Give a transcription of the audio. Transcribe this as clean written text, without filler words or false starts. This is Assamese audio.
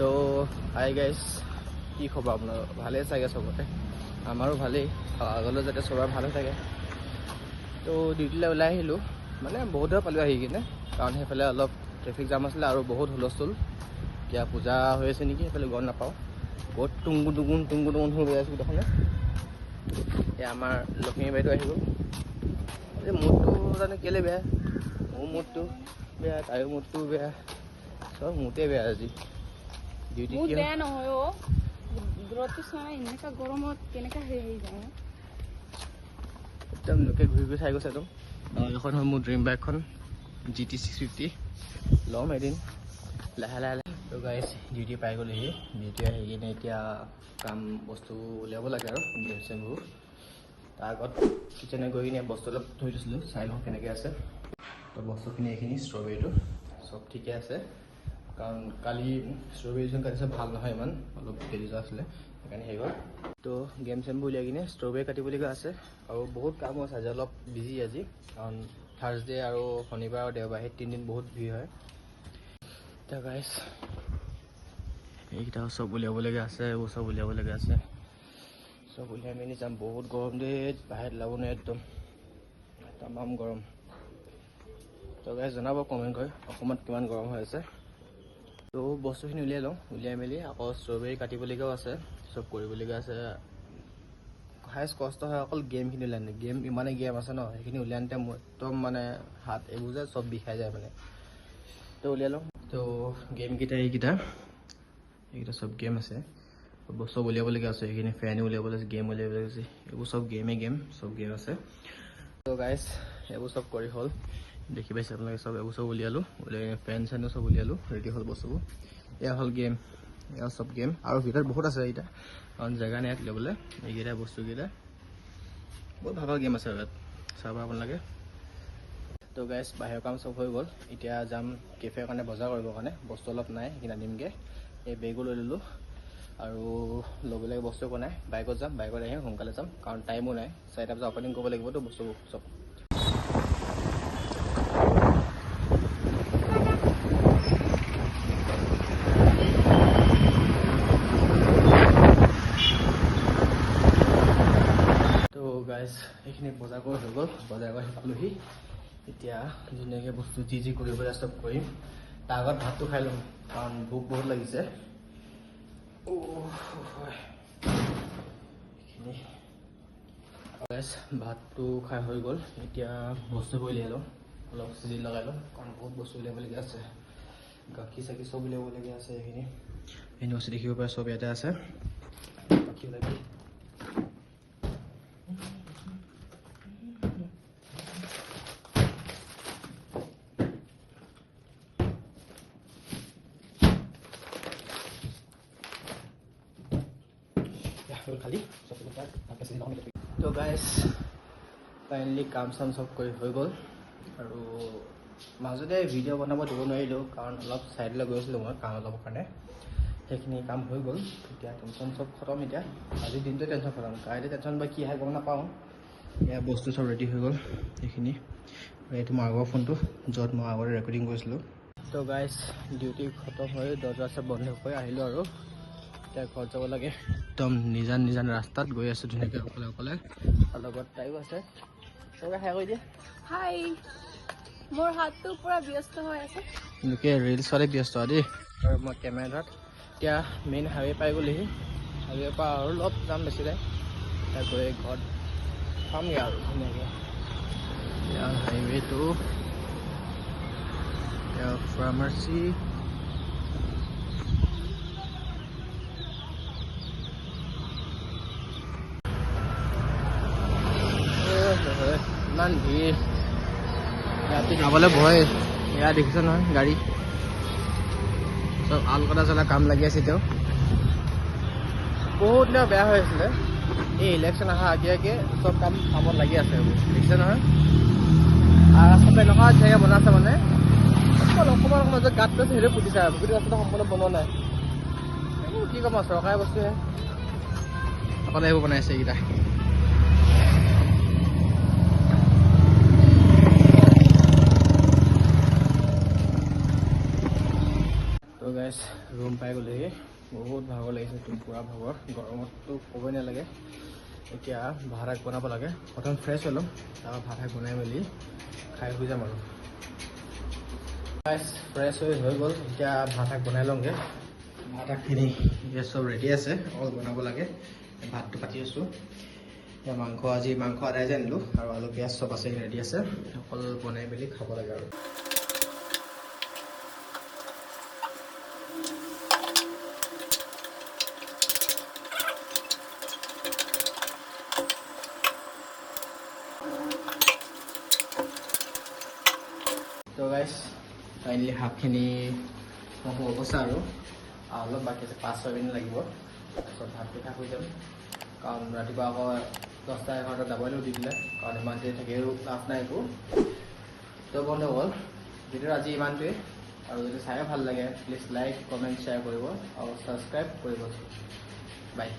তো হাই গাইজ, কি খবৰ আপোনাৰ? ভালেই চাগে চবতে? আমাৰো ভালেই, আগলৈ যাতে চবৰে ভালে থাকে। তো ডিউটিলৈ ওলাই আহিলোঁ, মানে বহুত দূৰ পালোঁ আহি কিনে, কাৰণ সেইফালে অলপ ট্ৰেফিক জাম আছিলে আৰু বহুত হুলস্থুল। এতিয়া পূজা হৈ আছে নেকি সেইফালে, গম নাপাওঁ। বহুত টুংগুন টুংগুন হৈ আছে গোটেইখনে। এতিয়া আমাৰ লক্ষ্মী বাইদেউ আহি গ'ল। এই মুডটো জানো কেলৈ বেয়া, মোৰ মুডটো বেয়া, তাইৰ মুডটো বেয়া, চব মুডে বেয়া আজি। ডিউটি কি বেয়া নহয় অ', দূৰতো চোৱা এনেকা গৰমত কেনেকা হেৰি যায়। একদম লোকে ঘূৰি ঘূৰি চাই গৈছে একদম। এখন হ'ল মোৰ ড্ৰিম বাইকখন GT 650, ল'ম এদিন লাহে লাহে। তো গাইজ ডিউটি পাই গ'লোহি। ডিউটি আহি কিনে এতিয়া কাম বস্তু উলিয়াব লাগে আৰু গেম চেমবোৰ। তাৰ আগত কিচেনে গৈ কিনে বস্তু অলপ থৈ দিছিলোঁ, চাই লওঁ কেনেকৈ আছে। তো বস্তুখিনি এইখিনি ষ্ট্ৰবেৰীটো চব ঠিকে আছে, কাৰণ কালি ষ্ট্ৰবেৰীজন কাটিছে ভাল নহয়, ইমান অলপ দেৰি যোৱা আছিলে, সেইকাৰণে হৈ গ'ল। তো গেম চেমবোৰ উলিয়াই কিনে ষ্ট্ৰবেৰী কাটিবলগীয়া আছে আৰু বহুত কামো আছে আজি, অলপ বিজি আজি, কাৰণ থাৰ্ছডে আৰু শনিবাৰ আৰু দেওবাৰ সেই 3 দিন বহুত ভিৰ হয়। এতিয়া গাইজ এইকেইটাও চব উলিয়াবলগীয়া আছে, এইবোৰ চব উলিয়াবলগীয়া আছে, চব উলিয়াই মেলি যাম। বহুত গৰম দেই, বাহিৰত ওলাব নোৱাৰে, একদম তামাম গৰম। তো গাইজ জনাব কমেণ্ট কৰি অসমত কিমান গৰম হৈ আছে। তো বস্তুখিনি উলিয়াই লওঁ, উলিয়াই মেলি আকৌ ষ্ট্ৰবেৰী কাটিবলগীয়াও আছে, চব কৰিবলগীয়া আছে। হাইষ্ট কষ্ট হয় অকল গেমখিনি উলিয়াই আনিলে। গেম ইমানেই গেম আছে ন, সেইখিনি উলিয়াই আনোতে মোৰ একদম মানে হাত এইবোৰ যে চব বিষাই যায় মানে। তো উলিয়াই লওঁ। তো গেমকেইটা এইকেইটা চব গেম আছে, বস্তু উলিয়াবলগীয়া আছে। সেইখিনি ফেনো উলিয়াবলৈ আছে, গেম উলিয়াবলগীয়া আছে, এইবোৰ চব গেম চব গেম আছে। তো গাইজ এইবোৰ চব কৰি হ'ল, দেখি পাইছে আপোনালোকে। চব এইবোৰ চব উলিয়ালোঁ, উলিয়াই ফেন চেনো চব উলিয়ালোঁ, ৰেডি হ'ল বস্তুবোৰ। এয়া হ'ল গেম, এয়া চব গেম, আৰু ভিতৰত বহুত আছে এইকেইটা, কাৰণ জেগা নাই ইয়াত ল'বলৈ। এইকেইটা বস্তুকেইটা বহুত ভাল গেম আছে ইয়াত, চাব আপোনালোকে। তো গাইজ বাহিৰৰ কাম চব হৈ গ'ল, এতিয়া যাম কেফেৰ কাৰণে বজাৰ কৰিবৰ কাৰণে। বস্তু অলপ নাই, সেইখিনি আনিমগৈ। এই বেগো লৈ ল'লোঁ, আৰু ল'বলৈ বস্তু একো নাই। বাইকত যাম, বাইকত আহিম, সোনকালে যাম, কাৰণ টাইমো নাই। 4টা বজাত অপেনিং কৰিব লাগিবতো বস্তুবোৰ চব। তো গাইজ এইখিনি বজাৰ কৰি হৈ গ'ল, বজাৰ কৰি পালোহি। এতিয়া ধুনীয়াকৈ বস্তু যি কৰিবলৈ চব কৰিম। তাৰ আগত ভাতটো খাই ল'ম, কাৰণ ভোক বহুত লাগিছে। এইখিনি গাইজ ভাতটো খাই হৈ গ'ল, এতিয়া বস্তুবোৰ উলিয়াই লওঁ, অলপ চিজিল লগাই লওঁ, কাৰণ বহুত বস্তু উলিয়াবলগীয়া আছে। গাখীৰ চাখীৰ চব উলিয়াবলগীয়া আছে। এইখিনি বস্তু দেখিব পাৰে, চব ইয়াতে আছে। গাখীৰ লাগি খালি। তো গাইজ ফাইনেলি কাম চাম চব কৰি হৈ গ'ল, আৰু মাজতে ভিডিঅ' বনাব দিব নোৱাৰিলোঁ, কাৰণ অলপ ছাইডলৈ গৈছিলোঁ মই কাম অলপৰ কাৰণে। সেইখিনি কাম হৈ গ'ল, এতিয়া টেনশ্যন চব খতম। এতিয়া আজিৰ দিনটোৱে টেনশ্যন খতম, কাইলৈ টেনশ্যন বা কি হয় গম নাপাওঁ। এয়া বস্তু চব ৰেডি হৈ গ'ল সেইখিনি। এইটো মোৰ আগৰ ফোনটো, য'ত মই আগতে ৰেকৰ্ডিং কৰিছিলোঁ। তো গাইজ ডিউটি খতম হৈ দৰ্জা চব বন্ধ কৰি আহিলোঁ, আৰু এতিয়া ঘৰত যাব লাগে। একদম নিজান ৰাস্তাত গৈ আছোঁ ধুনীয়াকৈ, অকলে আৰু লগত তাইও আছে। চবে হাই কৰি দিয়ে। হাই, মোৰ হাতটো পুৰা ব্যস্ত হৈ আছে। লোকে ৰিলছ চোৱাতে ব্যস্ত দেই, আৰু মই কেমেৰাত। এতিয়া মেইন হাইৱে পাই গ'লেহি, হাইৱেৰ পৰা আৰু অলপ যাম, বেছি নাই। এতিয়া গৈ ঘৰত পামগৈ আৰু ধুনীয়াকৈ। এতিয়া হাইৱেটো, এতিয়া ফাৰ্মাচী, ইমান ভিৰ, ইয়াতে যাবলৈ ভয়। এয়া দেখিছে নহয় গাড়ী, চব আলকটা চলা কাম লাগি আছে। এতিয়াও বহুত দিনৰ বেয়া হৈ আছিলে, এই ইলেকশ্যন অহা আগে চব কামত লাগি আছে। দেখিছে নহয়, আৰু ৰাস্তাটো এনেকুৱা জেগা বনাইছে, মানে অকণমান মাজত গাঁত আছে, সেইটো পুতিছে। গোটেই ৰাস্তাটো সম্পূৰ্ণ বনোৱা নাই। এইবোৰ কি ক'ম আৰু, চৰকাৰী বস্তুহে, অকলে এইবোৰ বনাইছে এইকেইটা। তো গাইজ গাইজ ৰুম পাই গ'লেহি বহুত ভাগৰ লাগিছে একদম পূৰা ভাগৰ গৰমততো ক'বই নালাগে এতিয়া ভাত শাক বনাব লাগে প্ৰথম ফ্ৰেছ হৈ ল'ম তাৰপৰা ভাত শাক বনাই মেলি খাই শুই যাম আৰু গাইজ ফ্ৰেছ হৈ গ'ল এতিয়া ভাত শাক বনাই লওঁগৈ ভাত শাকখিনি এতিয়া চব ৰেডি আছে অকল বনাব লাগে ভাতটো পাতি আছোঁ এতিয়া আজি মাংস আদায় যে আনিলোঁ আৰু আলু পিঁয়াজ চব আছে ৰেডি আছে অকল বনাই মেলি খাব লাগে আৰু তো গাইজ ফাইনেলি শাকখিনি হ'ব কৈছে আৰু অলপ বাকী আছে 5-6 মিনিট লাগিব তাৰপিছত ভাত পিঠা হৈ যাম কাৰণ ৰাতিপুৱা আকৌ 10-11 যাবই লাগিব দি দিলে কাৰণ ইমান দেৰি থাকিও লাভ নাই একো তো বন্ধুসকল ভিডিঅ' আজি ইমানটোৱেই আৰু যদি চাই ভাল লাগে প্লিজ লাইক কমেণ্ট শ্বেয়াৰ কৰিব আৰু ছাবস্ক্ৰাইব কৰিব বাই